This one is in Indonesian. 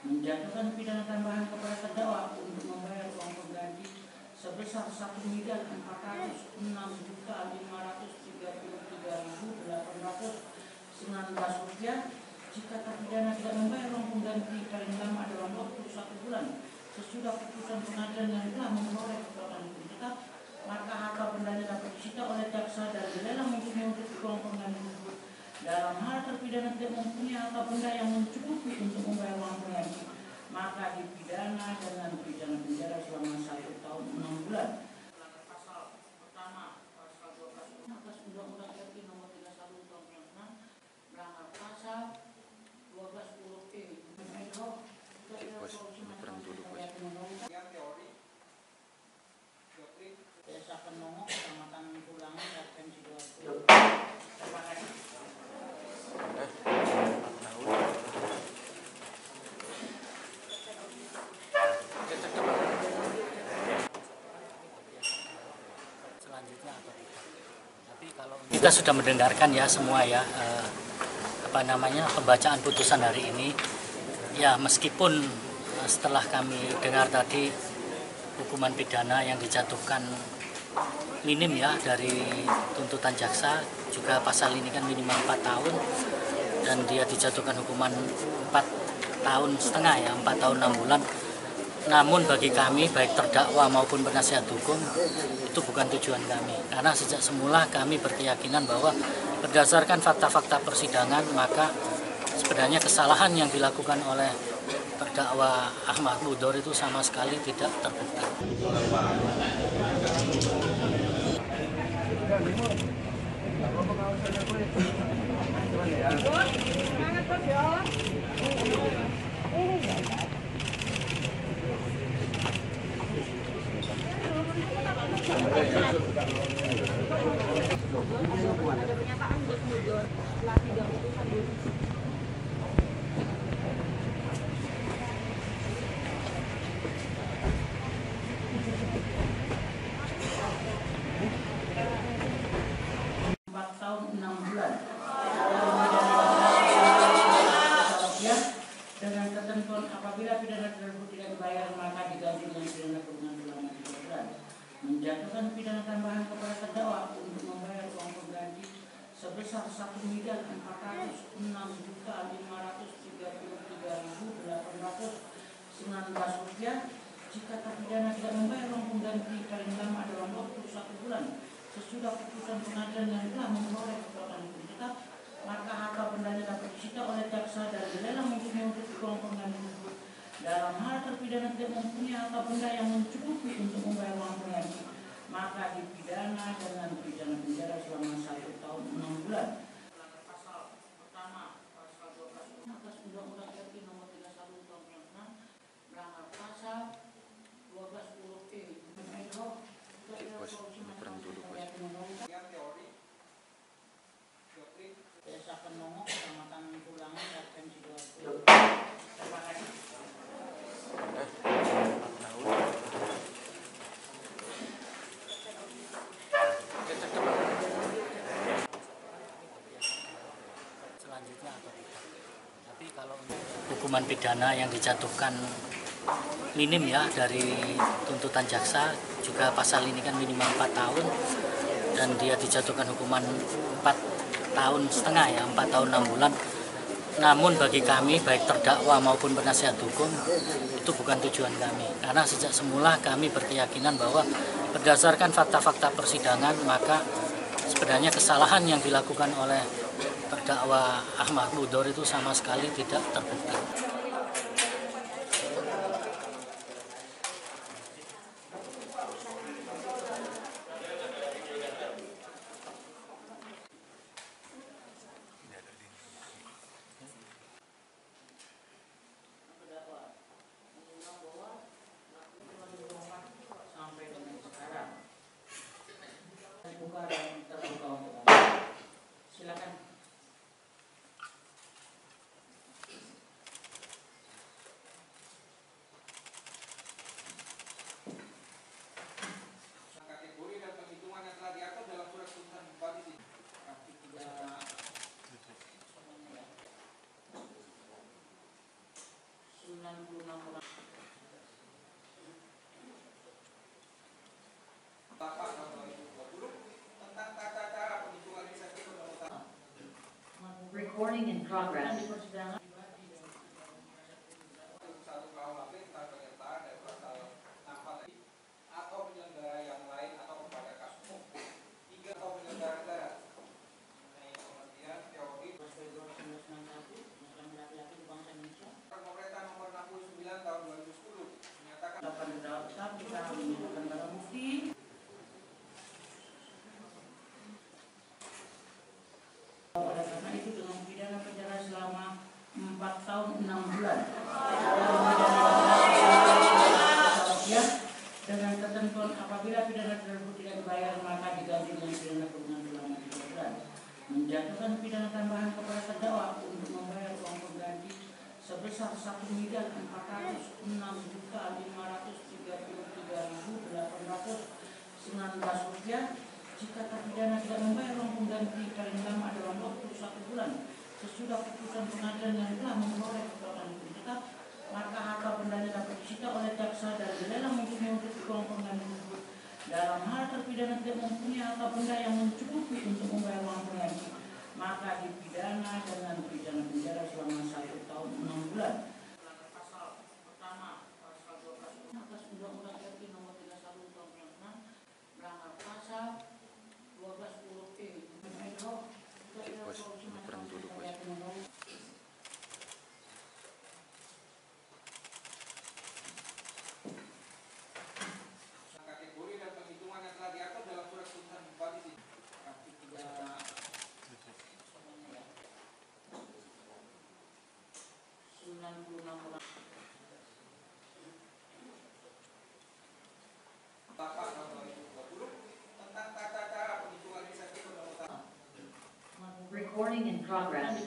menjatuhkan pidana tambahan kepada terdakwa untuk membayar uang pengganti sebesar 1.433.819 rupiah jika terpidana tidak membayar uang pengganti paling lama dalam waktu 1 bulan sesudah putusan pengadilan yang telah memperoleh kekuatan hukum tetap, maka harta bendanya dapat disita oleh jaksa dan dilelang untuk menutupi uang pengganti tersebut. Dalam hal terpidana tidak mempunyai harta benda yang mencukupi untuk membayar uang pengganti, maka dipidana dengan pidana penjara selama 1 tahun 6 bulan. Pasal pertama, pasal 12 Undang-Undang RI nomor 31 tahun 96, melanggar pasal 12 huruf E. Desa Penongok, Kecamatan Tulangan, RPM Sidoarjo. Terima kasih. Selanjutnya apa? Tapi kalau kita sudah mendengarkan ya semua ya pembacaan putusan hari ini ya, meskipun setelah kami dengar tadi hukuman pidana yang dijatuhkan minim ya dari tuntutan jaksa, juga pasal ini kan minimal 4 tahun dan dia dijatuhkan hukuman 4,5 tahun ya, 4 tahun 6 bulan. Namun bagi kami baik terdakwa maupun penasihat hukum itu bukan tujuan kami, karena sejak semula kami berkeyakinan bahwa berdasarkan fakta-fakta persidangan maka sebenarnya kesalahan yang dilakukan oleh terdakwa Ahmad Mudhor itu sama sekali tidak terbukti. Ada pernyataan Gus Mudhor setelah sidang putusan dengan ketentuan apabila pidana tersebut tidak dibayar maka diganti dengan pidana kurungan selama 3 bulan. Menjatuhkan pidana tambahan kepada terdakwa untuk membayar uang pengganti sebesar 1.433.819 rupiah jika terpidana tidak membayar uang pengganti paling lama dalam waktu 1 bulan sesudah putusan pengadilan yang telah memperoleh kekuatan hukum tetap, maka harta bendanya dapat disita oleh jaksa dan dilelang untuk menutupi uang pengganti tersebut. Dalam hal terpidana tidak mempunyai harta benda yang mencukupi untuk membayar uang pengganti, maka dipidana dengan pidana penjara selama 1 tahun 6 bulan. Pasal pertama, pasal 12 Undang-Undang RI nomor 31 tahun 96, melanggar pasal 12 huruf E. Desa Penongok, Kecamatan Tulangan, RPM Sidoarjo. Terima kasih. Selanjutnya apa? Tapi kalau hukuman pidana yang dijatuhkan minim ya dari tuntutan jaksa, juga pasal ini kan minimal 4 tahun dan dia dijatuhkan hukuman 4,5 tahun ya, 4 tahun 6 bulan. Namun bagi kami baik terdakwa maupun penasihat hukum itu bukan tujuan kami, karena sejak semula kami berkeyakinan bahwa berdasarkan fakta-fakta persidangan maka sebenarnya kesalahan yang dilakukan oleh terdakwa Ahmad Mudhor itu sama sekali tidak terbukti. Buka dan terbuka untuk silakan. Recording in progress. di persidangan. Satu KUHP tentang penyertaan dari pasal 64 atau penyelenggara yang lain atau kepada kasus umum. 3 atau penyelenggara negara. Mengenai pengertian teori Pemerintah nomor 69 tahun 2010 menyatakan Kita menunjukkan barang bukti. Oleh karena itu dengan pidana penjara selama 4 tahun 6 bulan. Dengan ketentuan apabila pidana tersebut tidak dibayar maka diganti dengan pidana kurungan selama 3 bulan. Menjatuhkan pidana tambahan kepada terdakwa untuk membayar uang pengganti sebesar 1.453.819 rupiah jika terpidana tidak membayar uang pengganti paling lama dalam waktu 1 bulan sesudah putusan pengadilan yang telah memperoleh kekuatan hukum tetap, maka harta bendanya dapat disita oleh jaksa dan dilelang untuk menutupi uang pengganti tersebut. Dalam hal terpidana tidak mempunyai harta benda yang mencukupi untuk membayar uang pengganti, maka dipidana dengan pidana penjara selama 1 tahun 6 bulan. Pasal pertama, pasal 12 atas Undang-Undang RI Nomor 31 Tahun 2006, melanggar pasal 12 huruf E. kategori dan penghitungan yang telah diatur dalam surat keputusan Bupati. Tahun 2020 tentang tata cara penghitungan insentif pendapatan. Recording in progress.